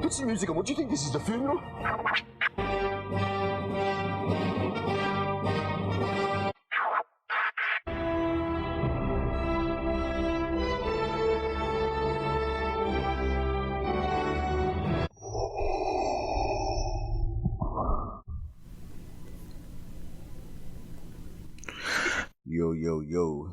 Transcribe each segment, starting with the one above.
put some music on. What do you think? This is the funeral? Yo.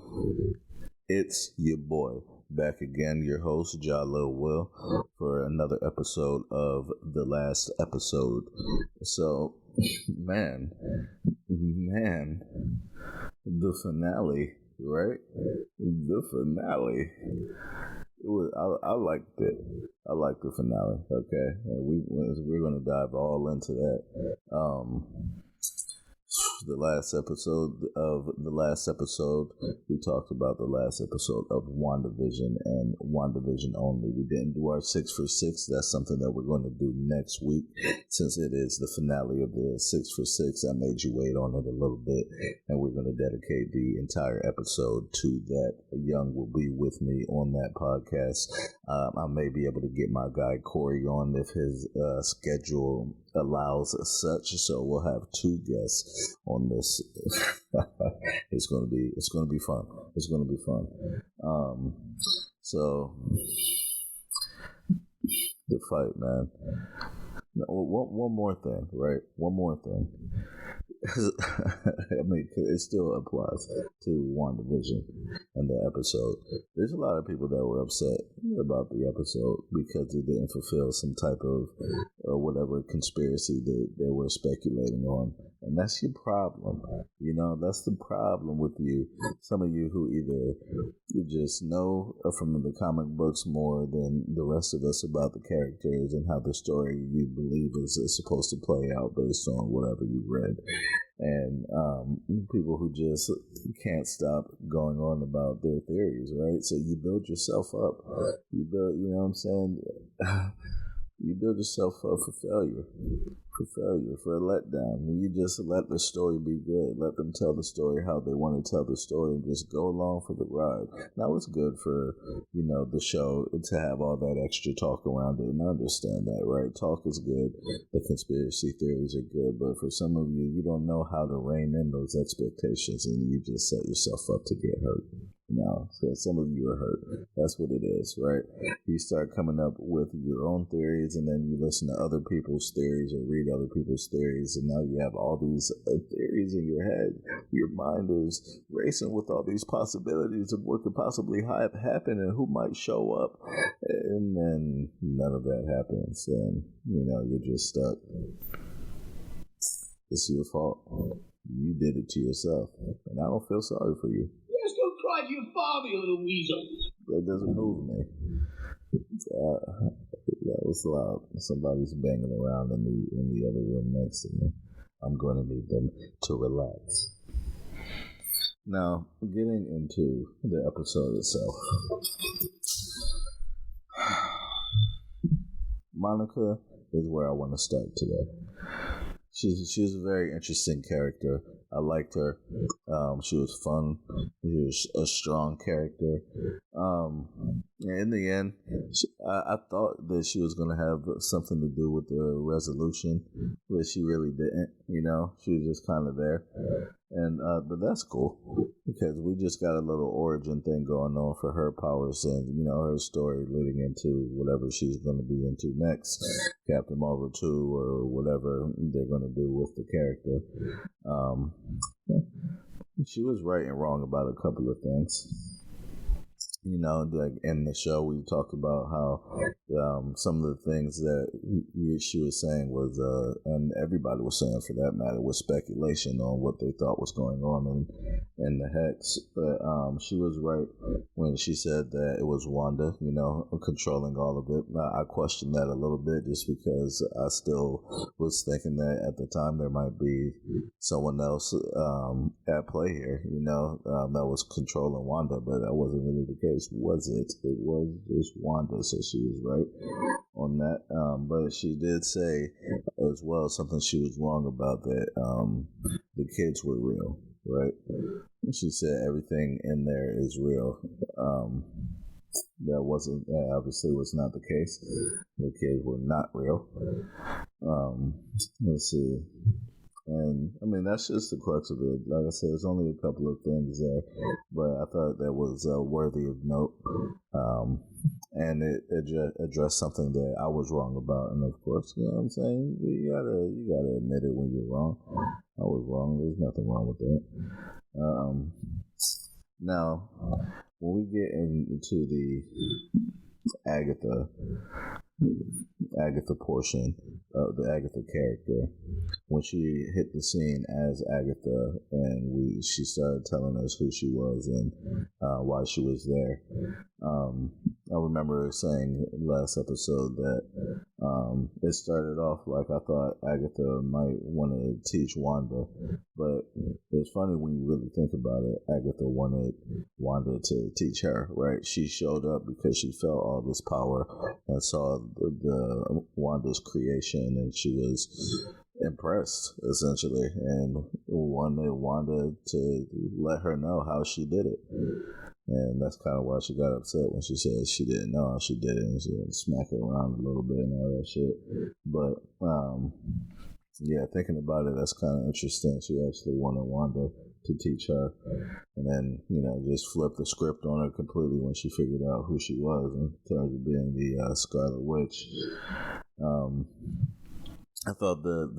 It's your boy, back again, your host, Jalil Will, for another episode of The Last Episode. So, man, the finale, right? The finale. It was. I liked it. I liked the finale. Okay, and we're gonna dive all into that. The last episode, we talked about the last episode of WandaVision and WandaVision only. We didn't do our 6 for 6. That's something that we're going to do next week, since it is the finale of the 6 for 6. I made you wait on it a little bit, and we're going to dedicate the entire episode to that. Young will be with me on that podcast. I may be able to get my guy Corey on if his schedule allows such. So we'll have 2 guests on this. It's gonna be fun. It's gonna be fun. So the fight, man. One more thing, right? One more thing. I mean, it still applies to WandaVision and the episode. There's a lot of people that were upset about the episode because it didn't fulfill some type of whatever conspiracy that they were speculating on. And that's your problem. You know, that's the problem with you. Some of you who either you just know from the comic books more than the rest of us about the characters and how the story you believe is supposed to play out based on whatever you read. And people who just can't stop going on about their theories, right? So you build yourself up. You know what I'm saying? You build yourself up for failure, for a letdown. When you just let the story be good, let them tell the story how they want to tell the story, and just go along for the ride. Now it's good for, the show to have all that extra talk around it, and I understand that, right? Talk is good. The conspiracy theories are good, but for some of you, you don't know how to rein in those expectations, and you just set yourself up to get hurt. So some of you are hurt. That's what it is, right? You start coming up with your own theories, and then you listen to other people's theories or read other people's theories, and now you have all these theories in your head. Your mind is racing with all these possibilities of what could possibly happen and who might show up, and then none of that happens, and you're just stuck. It's your fault. You did it to yourself, and I don't feel sorry for you. Just go cry to your father, you little weasel. That doesn't move me. That was loud. Somebody's banging around in the other room next to me. I'm going to need them to relax. Now, getting into the episode itself. Monica is where I want to start today. She's a very interesting character. I liked her. She was fun. She was a strong character. In the end, I thought that she was going to have something to do with the resolution, but she really didn't. She was just kind of there. And but that's cool, because we just got a little origin thing going on for her powers and, her story leading into whatever she's going to be into next, Captain Marvel 2 or whatever they're going to do with the character. She was right and wrong about a couple of things. Like in the show, we talked about how some of the things that she was saying was, and everybody was saying for that matter, was speculation on what they thought was going on in the Hex. But she was right when she said that it was Wanda, controlling all of it. I questioned that a little bit just because I still was thinking that at the time there might be someone else at play here, that was controlling Wanda, but that wasn't really the case. Was it? It was just Wanda, so she was right on that. But she did say as well something she was wrong about, that the kids were real, right? She said everything in there is real. That obviously was not the case. The kids were not real. Let's see. And I mean, that's just the crux of it. Like I said, there's only a couple of things there, but I thought that was worthy of note. And it addressed something that I was wrong about. And of course, you know what I'm saying? You gotta admit it when you're wrong. I was wrong. There's nothing wrong with that. Now, when we get into the Agatha portion of the Agatha character, when she hit the scene as Agatha and she started telling us who she was and why she was there, I remember saying last episode that it started off like I thought Agatha might want to teach Wanda, but it's funny when you really think about it. Agatha wanted Wanda to teach her, right? She showed up because she felt all this power and saw the Wanda's creation, and she was impressed essentially and wanted Wanda to let her know how she did it. And that's kind of why she got upset when she said she didn't know how she did it, and she had to smack her around a little bit and all that shit. But yeah, thinking about it, that's kind of interesting. She actually wanted Wanda to teach her, and then, you know, just flipped the script on her completely when she figured out who she was in terms of being the Scarlet Witch. I thought the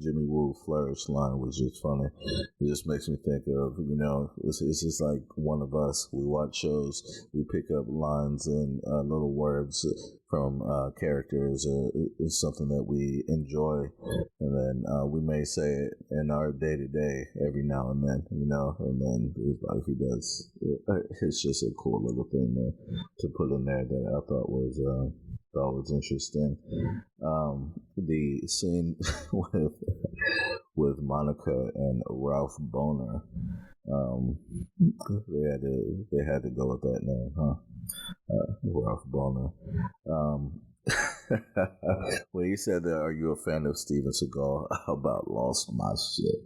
Jimmy Woo flourish line was just funny. It just makes me think of, you know, it's just like one of us. We watch shows, we pick up lines and little words from characters, or it's something that we enjoy, and then we may say it in our day-to-day every now and then, you know, and then it's like he does. It's just a cool little thing to put in there that I thought was interesting. The scene with Monica and Ralph Boner, they had to go with that name, huh? Ralph Boner. When he said that, "Are you a fan of Steven Seagal?" I about lost my shit.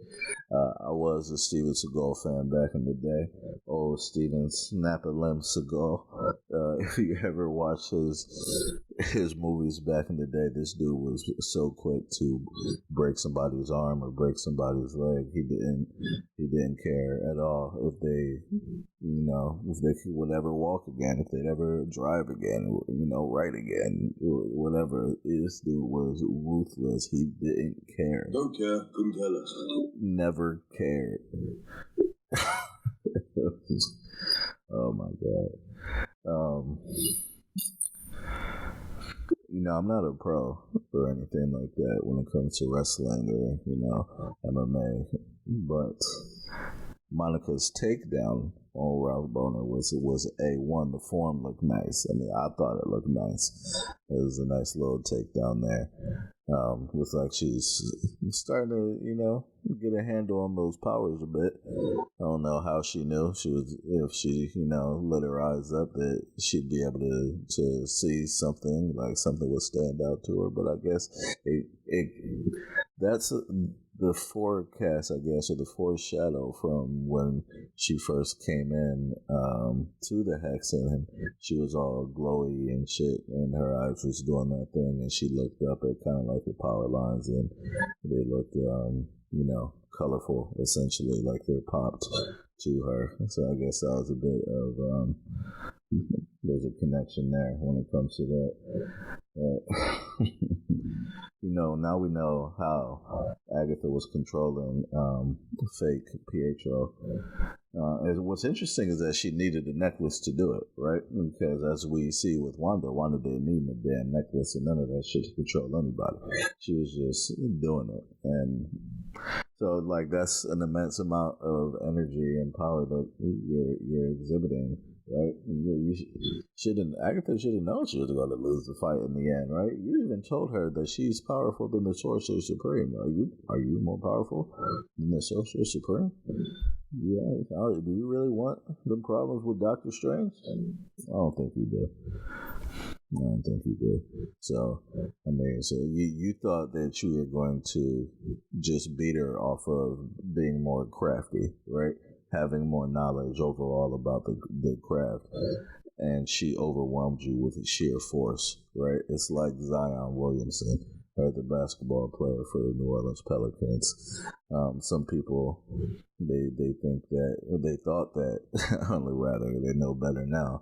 I was a Steven Seagal fan back in the day. Oh, Steven Snap-a-Limb Seagal. If you ever watched his movies back in the day, this dude was so quick to break somebody's arm or break somebody's leg. He didn't care at all if they would ever walk again, if they'd ever drive again, you know, write again, whatever. This dude was ruthless. He didn't care. Don't care. Couldn't care less. Never cared. Oh my god. You know, I'm not a pro or anything like that when it comes to wrestling or, you know, MMA, but Monica's takedown on Ralph Boner was A1. The form looked nice. I mean, I thought it looked nice. It was a nice little takedown there. Looks like she's starting to, you know, get a handle on those powers a bit. I don't know how she knew. If she, you know, lit her eyes up, that she'd be able to see something, like something would stand out to her. But I guess that's the forecast, I guess, or the foreshadow from when she first came in to the Hex, and she was all glowy and shit, and her eyes was doing that thing, and she looked up at kind of like the power lines, and they looked, you know, colorful, essentially, like they popped to her. So I guess that was a bit of there's a connection there when it comes to that. You know, now we know how Agatha was controlling fake Pietro. And what's interesting is that she needed a necklace to do it, right? Because as we see with Wanda didn't need a damn necklace and none of that shit to control anybody. She was just doing it. And so, like, that's an immense amount of energy and power that you're exhibiting, right? Agatha should have known she was going to lose the fight in the end, right? You even told her that she's powerful than the Sorcerer Supreme. Are you more powerful than the Sorcerer Supreme? Yeah. Do you really want the problems with Doctor Strange? I don't think you do. So, I mean, so you thought that you were going to just beat her off of being more crafty, right? Having more knowledge overall about the craft. and she overwhelmed you with sheer force, right? It's like Zion Williamson, right, the basketball player for the New Orleans Pelicans. Some people, they think that, they thought that, only rather, they know better now,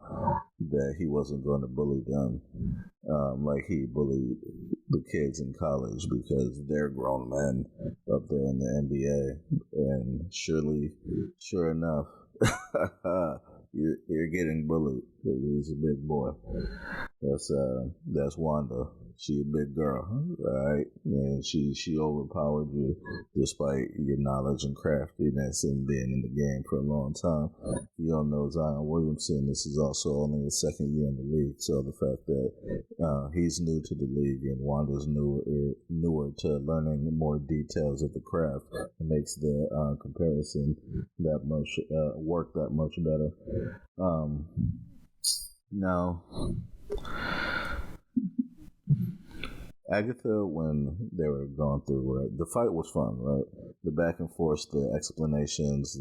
that he wasn't going to bully them like he bullied the kids in college, because they're grown men up there in the NBA. And sure enough, you're getting bullied because he's a big boy. That's Wanda. She a big girl, right? And she overpowered you despite your knowledge and craftiness and being in the game for a long time. You don't know Zion Williamson. This is also only his second year in the league, so the fact that he's new to the league and Wanda's newer to learning more details of the craft, it makes the comparison that much work that much better. Now, Agatha, when they were going through, right, the fight was fun, right? The back and forth, the explanations,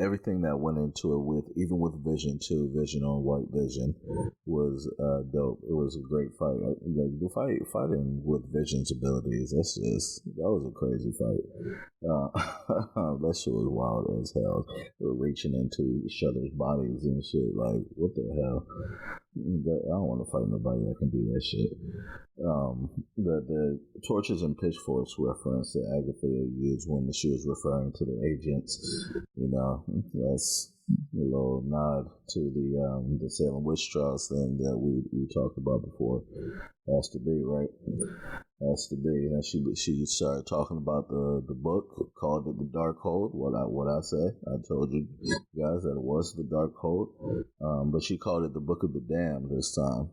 everything that went into it, even with Vision too, Vision on White Vision, was dope. It was a great fight. Like the fighting with Vision's abilities, that was a crazy fight. That shit was wild as hell. They were reaching into each other's bodies and shit. Like, what the hell? I don't want to fight nobody that can do that shit. The torches and pitchforks reference that Agatha used when she was referring to the agents, that's a little nod to the Salem witch trials thing that we talked about before. Has to be, right? Has to be. And she started talking about the book, called it The Dark Hold. What I say? I told you guys that it was The Dark Hold, but she called it The Book of the Damned this time.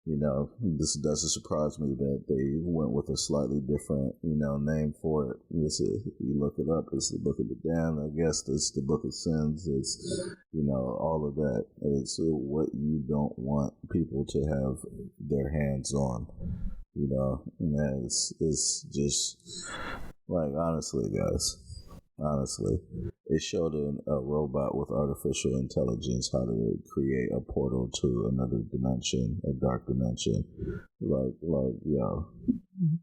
This doesn't surprise me that they went with a slightly different, name for it. You look it up, it's the Book of the Damned. I guess it's the Book of Sins. It's, all of that. It's what you don't want people to have their hands on. And it's just, like, honestly, guys. Honestly, it showed a robot with artificial intelligence how to create a portal to another dimension, a dark dimension. Like, yo,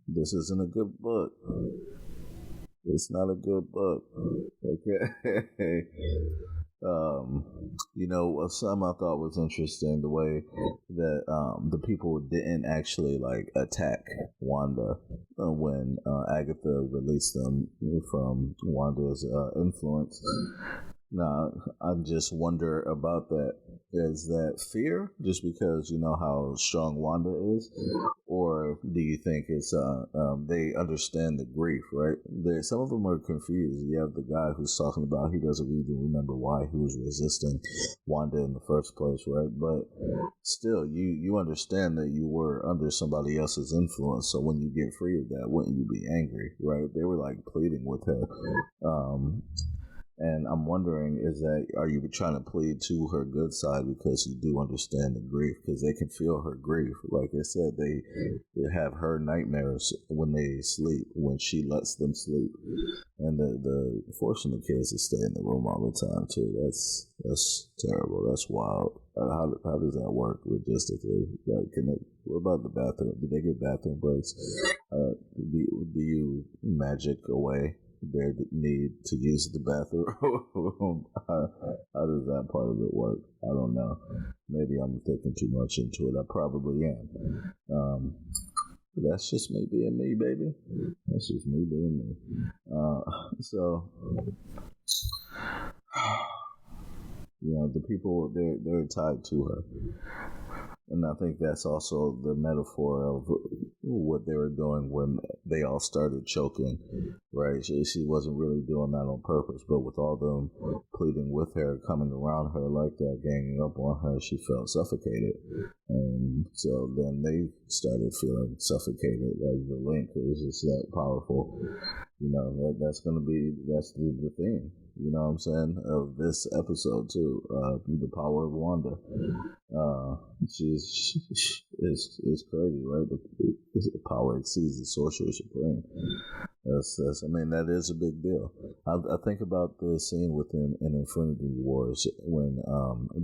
this isn't a good book. It's not a good book. Okay. Some I thought was interesting, the way that the people didn't actually attack Wanda when Agatha released them from Wanda's influence. Now, I just wonder about that. Is that fear just because you know how strong Wanda is? Or do you think it's they understand the grief, right? Some of them are confused. You have the guy who's talking about he doesn't even remember why he was resisting Wanda in the first place, right? But still, you understand that you were under somebody else's influence. So when you get free of that, wouldn't you be angry, right? They were pleading with her. And I'm wondering, are you trying to plead to her good side because you do understand the grief? Because they can feel her grief. Like I said, they have her nightmares when they sleep, when she lets them sleep. And the forcing the kids to stay in the room all the time, too. That's terrible. That's wild. How does that work logistically? What about the bathroom? Do they get bathroom breaks? Do you magic away their need to use the bathroom? How does that part of it work? I don't know. Maybe I'm thinking too much into it. I probably am. That's just me being me, baby. That's just me being me. So, the people, they're tied to her. And I think that's also the metaphor of what they were doing when they all started choking, right? She wasn't really doing that on purpose, but with all them pleading with her, coming around her like that, ganging up on her, she felt suffocated. And so then they started feeling suffocated. Like the link is just that powerful. That's the theme. you know what I'm saying, of this episode too. The power of Wanda. It's crazy, right? The power exceeds the Sorcerer Supreme. I mean, that is a big deal. I think about the scene within in Infinity Wars when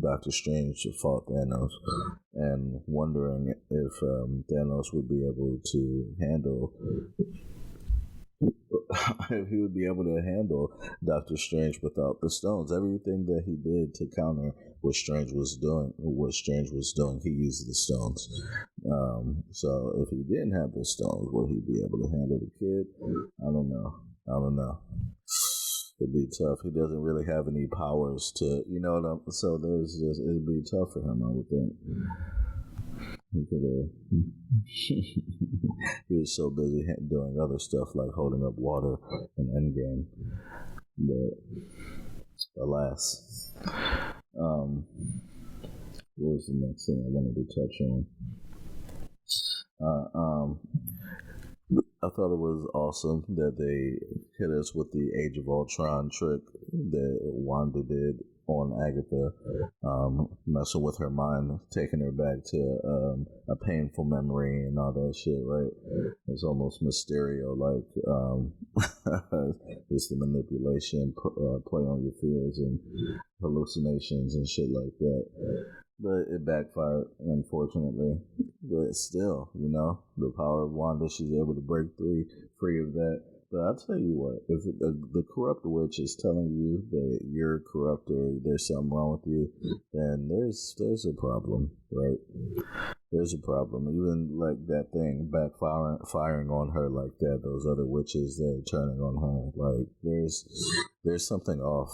Doctor Strange fought Thanos, and wondering if Thanos would be able to handle. If he would be able to handle Doctor Strange without the stones. Everything that he did to counter what Strange was doing, he used the stones. So if he didn't have the stones, would he be able to handle the kid? I don't know. It'd be tough. He doesn't really have any powers to, so it'd be tough for him, I would think. He could have. He was so busy doing other stuff like holding up water in Endgame, but alas. What was the next thing I wanted to touch on? I thought it was awesome that they hit us with the Age of Ultron trick that Wanda did on Agatha, messing with her mind, taking her back to a painful memory and all that shit, right? It's almost Mysterio, like just the manipulation, play on your fears and hallucinations and shit like that. But it backfired, unfortunately. But still, the power of Wanda, she's able to break free of that. But I'll tell you what, if the corrupt witch is telling you that you're corrupt or there's something wrong with you, then there's a problem, right? There's a problem. Even like that thing firing on her like that, those other witches that are turning on her, like there's something off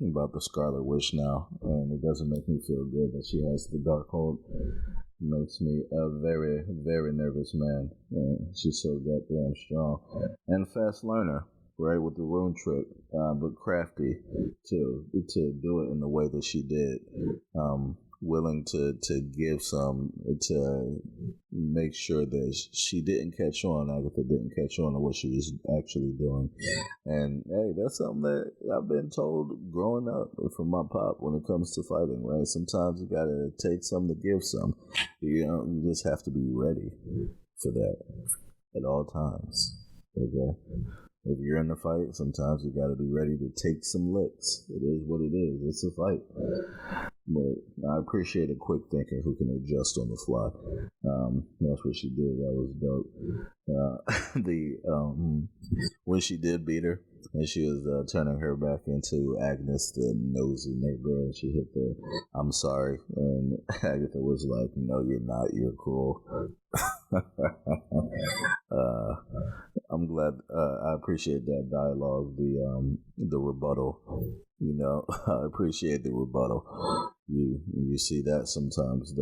about the Scarlet Witch now, and it doesn't make me feel good that she has the Darkhold. It makes me a very, very nervous man. She's so goddamn strong and fast learner, right, with the rune trick, but crafty to do it in the way that she did. Willing to give some to make sure that she didn't catch on. Agatha didn't catch on to what she was actually doing. And hey, that's something that I've been told growing up from my pop when it comes to fighting, right? Sometimes you gotta take some to give some. You just have to be ready for that at all times. Okay? If you're in the fight, sometimes you gotta be ready to take some licks. It is what it is. It's a fight. But I appreciate a quick thinker who can adjust on the fly. That's what she did. That was dope. When she did beat her, and she was turning her back into Agnes, the nosy neighbor, and she hit the "I'm sorry," and Agatha was like, "No, you're not. You're cruel." I'm glad. I appreciate that dialogue. The rebuttal. I appreciate the rebuttal. You see that sometimes.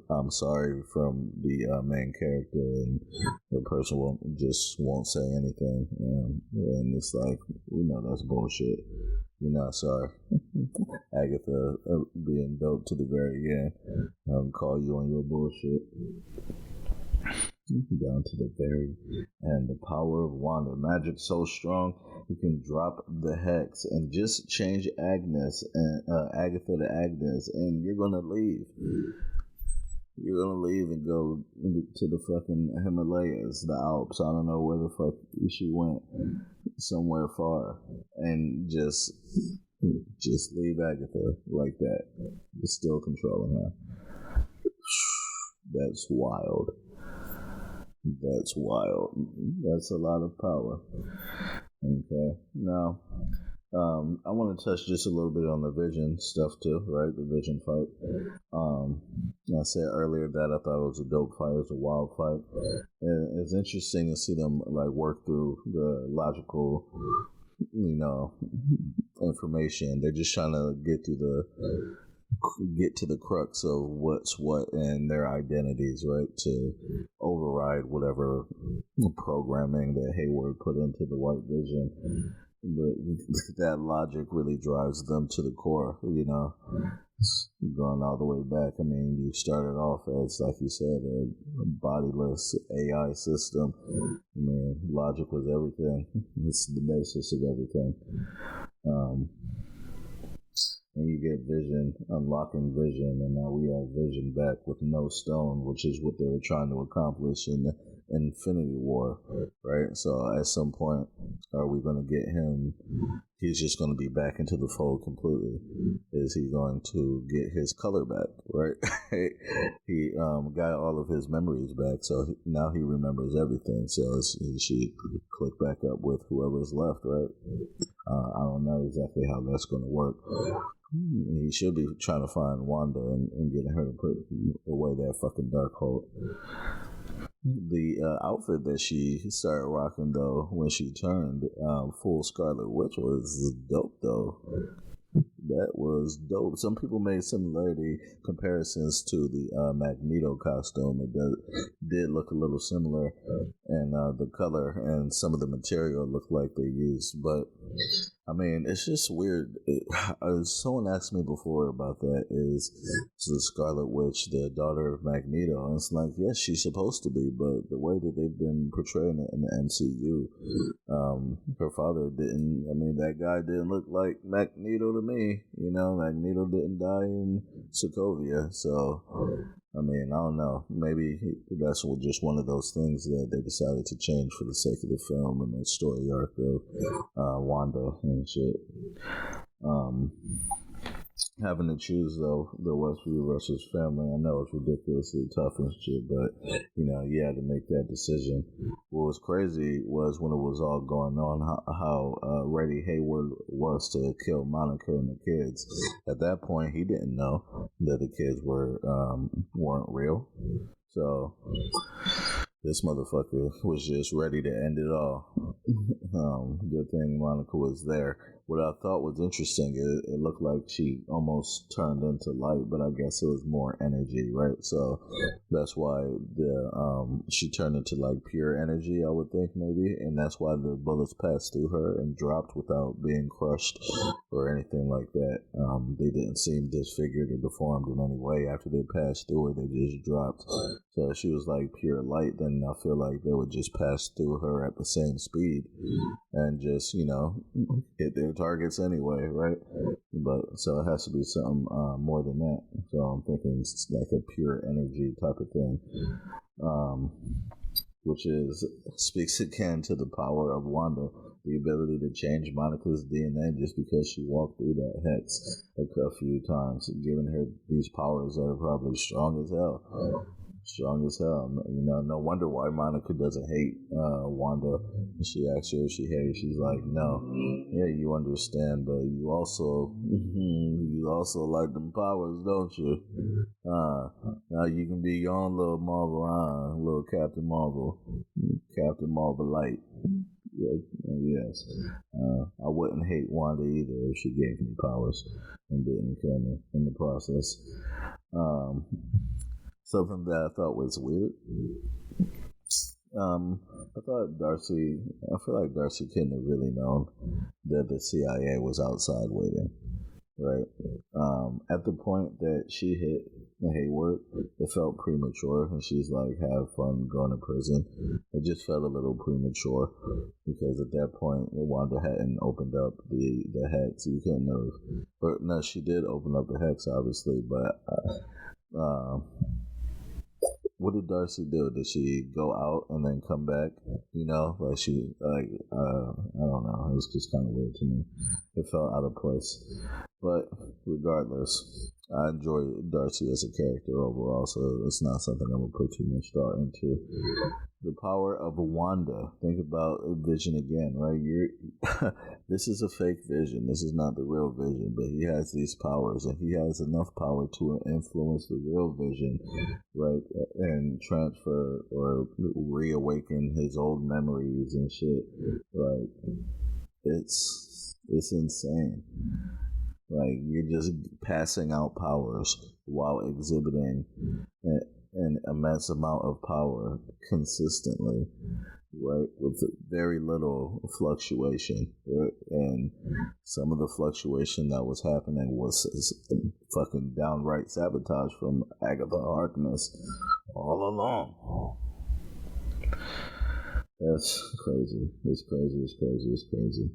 I'm sorry from the main character, and the person won't say anything, and it's like, that's bullshit. You're not sorry. Agatha being dope to the very end. Call you on your bullshit. Down to the very end. The power of Wanda. Magic so strong you can drop the hex and just change Agnes and Agatha to Agnes, and you're gonna leave. You're gonna leave and go to the fucking Himalayas, the Alps. I don't know where the fuck she went. Somewhere far, and just leave Agatha like that. You're still controlling her. That's wild. That's wild. That's a lot of power. Okay. Now, I want to touch just a little bit on the Vision stuff too, right? The Vision fight. I said earlier that I thought it was a dope fight. It was a wild fight. And it's interesting to see them like work through the logical, information. They're just trying to get to the crux of what's what and their identities, right? To override whatever programming that Hayward put into the White Vision. But that logic really drives them to the core, Going all the way back, I mean, you started off as, like you said, a bodiless AI system. I mean, logic was everything. It's the basis of everything. And you get Vision, unlocking Vision, and now we have Vision back with no stone, which is what they were trying to accomplish in the Infinity War, right? So at some point, are we going to get him? He's just going to be back into the fold completely. Is he going to get his color back, right? He got all of his memories back, so now he remembers everything. So he should click back up with whoever's left, right? I don't know exactly how that's going to work. He should be trying to find Wanda and getting her to put away that fucking Darkhold. The outfit that she started rocking, though, when she turned full Scarlet Witch was dope, though. That was dope. Some people made similarity comparisons to the Magneto costume. It did look a little similar, and the color and some of the material looked like they used. But I mean, it's just weird. Someone asked me before about that. Is the Scarlet Witch the daughter of Magneto? And it's like, yes, she's supposed to be, but the way that they've been portraying it in the MCU, her father didn't. I mean, that guy didn't look like Magneto to me. You know, Magneto didn't die in Sokovia, so I mean, I don't know. Maybe that's just one of those things that they decided to change for the sake of the film and the story arc of Wanda and shit. Having to choose, though, the Westview versus family, I know it's ridiculously tough and shit, but, you know, you had to make that decision. What was crazy was when it was all going on, how ready Hayward was to kill Monica and the kids. At that point, he didn't know that the kids weren't real. So this motherfucker was just ready to end it all. Good thing Monica was there. What I thought was interesting, it looked like she almost turned into light, but I guess it was more energy, right? So that's why she turned into like pure energy, I would think, maybe, and that's why the bullets passed through her and dropped without being crushed or anything like that. They didn't seem disfigured or deformed in any way. After they passed through her, they just dropped. So if she was like pure light, then I feel like they would just pass through her at the same speed and just, you know, hit their targets anyway, right? But so it has to be something more than that. So I'm thinking it's like a pure energy type of thing, which speaks again to the power of Wanda, the ability to change Monica's DNA just because she walked through that hex a few times, giving her these powers that are probably strong as hell. Strong as hell. You know, no wonder why Monica doesn't hate Wanda. She asks her if she hates. She's like, no. Yeah, you understand, but you also like them powers, don't you? Now you can be your own little Marvel, little Captain Marvel. Captain Marvel Light. Yes. I wouldn't hate Wanda either if she gave me powers and didn't kill me in the process. Something that I thought was weird. I feel like Darcy couldn't have really known that the CIA was outside waiting, right? At the point that she hit Hayward, it felt premature, and she's like, have fun going to prison. It just felt a little premature, because at that point, Wanda hadn't opened up the hex. You couldn't have, or no, she did open up the hex, obviously, but what did Darcy do? Did she go out and then come back? You know, like I don't know. It was just kind of weird to me. It felt out of place. But regardless, I enjoy Darcy as a character overall, so it's not something I'm going to put too much thought into. The power of Wanda. Think about Vision again, right? This is a fake Vision. This is not the real Vision, but he has these powers, and he has enough power to influence the real Vision, right? And transfer or reawaken his old memories and shit. Like, it's insane. Like, you're just passing out powers while exhibiting an immense amount of power consistently. right? With very little fluctuation. And some of the fluctuation that was happening was fucking downright sabotage from Agatha Harkness all along. That's crazy. It's crazy.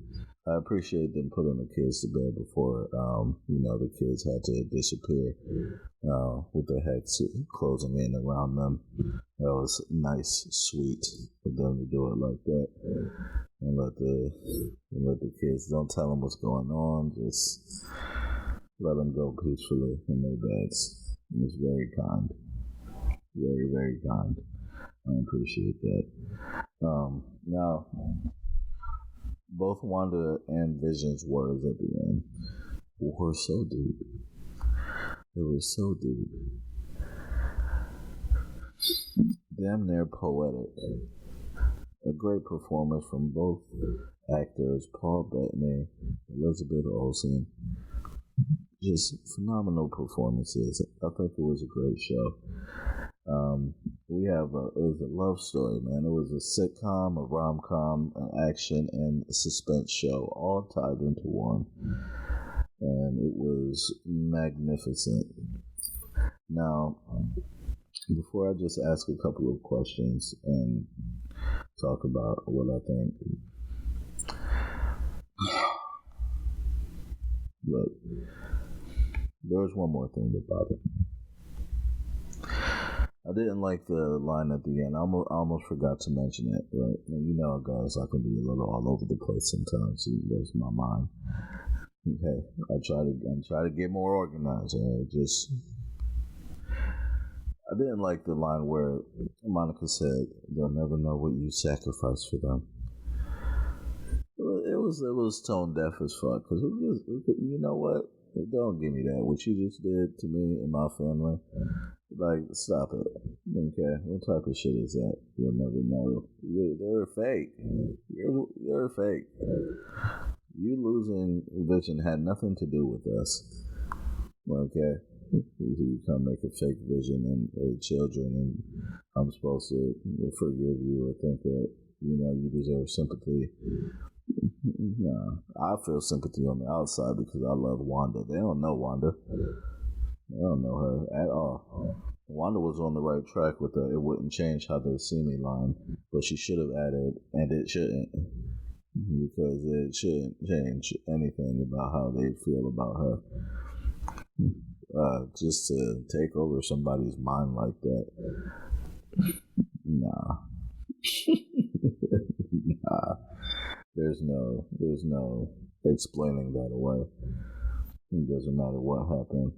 I appreciate them putting the kids to bed before, the kids had to disappear with the hex closing in around them. That was nice, sweet for them to do it like that. And let the kids, don't tell them what's going on, just let them go peacefully in their beds. It was very kind. Very, very kind. I appreciate that. Now, both Wanda and Vision's words at the end were so deep. They were so deep. Damn near poetic. A great performance from both actors, Paul Bettany, Elizabeth Olsen. Just phenomenal performances. I think it was a great show. It was a love story, man. It was a sitcom, a rom-com, an action, and a suspense show, all tied into one. And it was magnificent. Now, before I just ask a couple of questions and talk about what I think, but there's one more thing that bothered me. I didn't like the line at the end. I almost forgot to mention it, right? You know, guys, I can be a little all over the place sometimes. That's my mind. Okay, I'm trying to get more organized. I didn't like the line where Monica said, "They'll never know what you sacrificed for them." It was tone deaf as fuck. Because you know what? Don't give me that. What you just did to me and my family. Like, stop it. Okay, what type of shit is that? You'll never know. They're fake. You're fake. You losing Vision had nothing to do with us. Okay? You come make a fake Vision and children, and I'm supposed to forgive you or think that, you deserve sympathy. No, I feel sympathy on the outside because I love Wanda. They don't know Wanda. I don't know her at all. Wanda was on the right track with the "it wouldn't change how they see me" line, but she should have added "and it shouldn't," because it shouldn't change anything about how they feel about her. Just to take over somebody's mind like that, nah. Nah. There's no explaining that away. It doesn't matter what happened.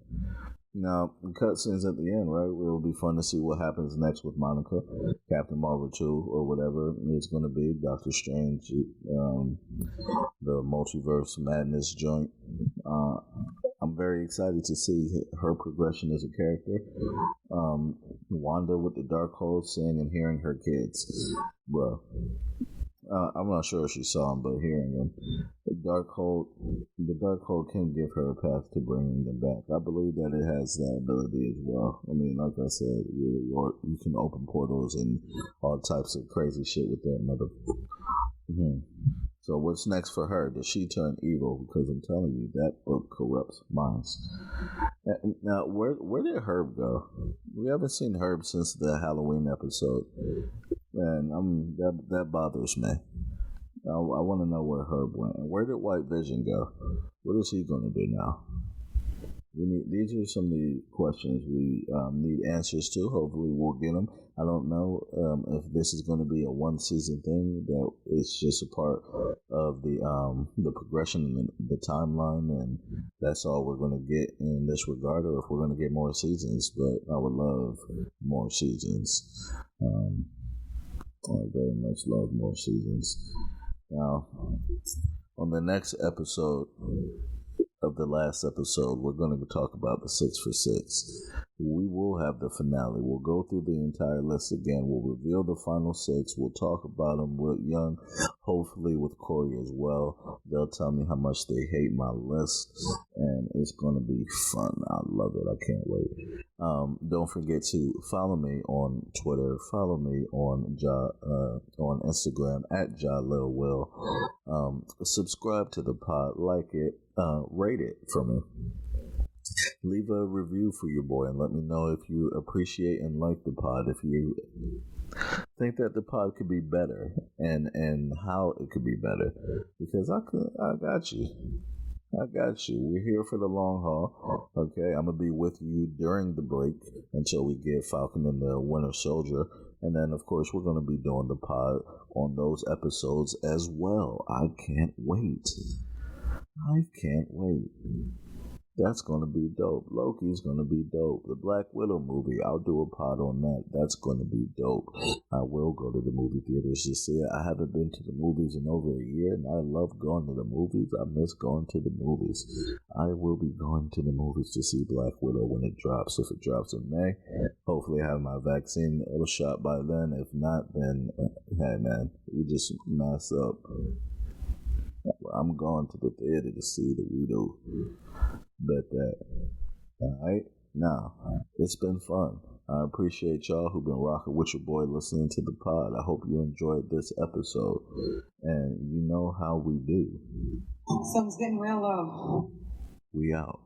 Now, cutscenes at the end, right? It will be fun to see what happens next with Monica, Captain Marvel 2, or whatever it's going to be, Doctor Strange, the Multiverse Madness joint. I'm very excited to see her progression as a character. Wanda with the Darkhold, seeing and hearing her kids. Bro. I'm not sure if she saw him, but hearing him, the Darkhold can give her a path to bringing them back. I believe that it has that ability as well. I mean, like I said, you can open portals and all types of crazy shit with that motherfucker. Mm-hmm. So what's next for her? Does she turn evil? Because I'm telling you, that book corrupts minds. Now, where did Herb go? We haven't seen Herb since the Halloween episode. Man, that bothers me. I want to know where Herb went. And where did White Vision go? What is he going to do now? These are some of the questions we need answers to. Hopefully we'll get them. I don't know if this is going to be a one-season thing, that it's just a part of the progression and the timeline, and that's all we're going to get in this regard, or if we're going to get more seasons. But I would love more seasons. I very much love more seasons. Now, on the next episode of the last episode, we're going to talk about the 6 for 6. we will have the finale. We'll go through the entire list again. We'll reveal the final 6. We'll talk about them with Young, hopefully with Corey as well. They'll tell me how much they hate my list, and it's going to be fun. I love it. I can't wait. Don't forget to follow me on Twitter. Follow me on Instagram at JaLilWill. Subscribe to the pod, like it, rate it for me. Leave a review for your boy and let me know if you appreciate and like the pod. If you think that the pod could be better and how it could be better, because I got you. We're here for the long haul. Okay, I'm gonna be with you during the break until we get Falcon and the Winter Soldier, and then of course we're gonna be doing the pod on those episodes as well. I can't wait. That's going to be dope. Loki's going to be dope. The Black Widow movie, I'll do a pod on that. That's going to be dope. I will go to the movie theaters to see it. I haven't been to the movies in over a year, and I love going to the movies. I miss going to the movies. I will be going to the movies to see Black Widow when it drops. If it drops in May, hopefully I have my vaccine shot by then. If not, then, hey man, we just mess up. I'm going to the theater to see the Widow. Bet that. Alright? Now, it's been fun. I appreciate y'all who've been rocking with your boy listening to the pod. I hope you enjoyed this episode. And you know how we do. Sun's getting real low. We out.